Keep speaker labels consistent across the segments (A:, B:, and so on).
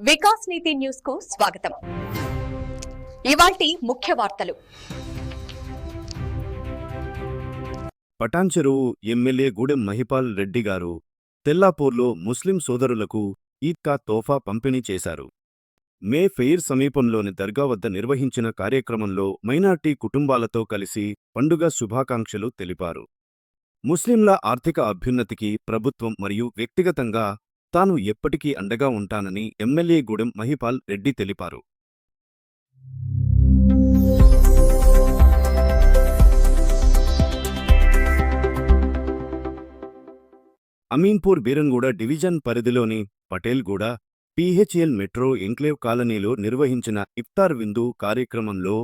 A: వికాస్ నీతి news కు స్వాగతం. ఇవాల్టి ముఖ్య వార్తలు.
B: పటాన్చెరువు ఎమ్మెల్యే గూడెం మహిపాల్ రెడ్డి గారు తెల్లాపూర్లో ముస్లిం సోదరులకు ఈద్కా తోఫా పంపిణీ చేశారు. మే ఫెయిర్ సమీపంలోని దర్గా వద్ద నిర్వహించిన కార్యక్రమంలో మైనార్టీ కుటుంబాలతో కలిసి పండుగ శుభాకాంక్షలు తెలిపారు. ముస్లింల ఆర్థిక అభ్యున్నతికి ప్రభుత్వం మరియు వ్యక్తిగతంగా తాను ఎప్పటికీ అండగా ఉంటానని ఎమ్మెల్యే గూడెం మహిపాల్ రెడ్డి తెలిపారు. అమీన్పూర్ బీరంగూడ డివిజన్ పరిధిలోని పటేల్గూడ పీహెచ్ఎల్ మెట్రో ఎంక్లేవ్ కాలనీలో నిర్వహించిన ఇఫ్తార్ విందు కార్యక్రమంలో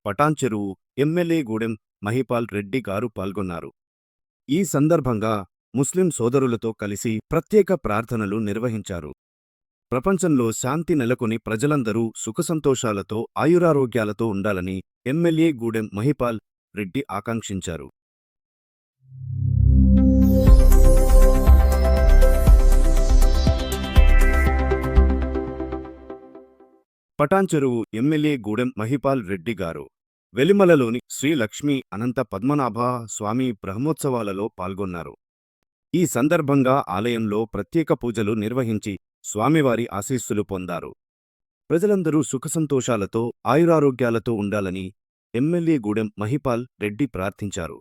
B: పటాన్చెరువు ఎమ్మెల్యే గూడెం మహిపాల్ రెడ్డి గారు పాల్గొన్నారు. ఈ సందర్భంగా ముస్లిం సోదరులతో కలిసి ప్రత్యేక ప్రార్థనలు నిర్వహించారు. ప్రపంచంలో శాంతి నెలకొని ప్రజలందరూ సుఖసంతోషాలతో ఆయురారోగ్యాలతో ఉండాలని ఎమ్మెల్యే గూడెం మహిపాల్ రెడ్డి ఆకాంక్షించారు. పటాన్చెరువు ఎమ్మెల్యే గూడెం మహిపాల్ రెడ్డి గారు వెలిమలలోని శ్రీ లక్ష్మీ అనంత పద్మనాభ స్వామి బ్రహ్మోత్సవాలలో పాల్గొన్నారు. ఈ సందర్భంగా ఆలయంలో ప్రత్యేక పూజలు నిర్వహించి స్వామివారి ఆశీస్సులు పొందారు. ప్రజలందరూ సుఖసంతోషాలతో ఆయురారోగ్యాలతో ఉండాలని ఎమ్మెల్యే గూడెం మహిపాల్ రెడ్డి ప్రార్థించారు.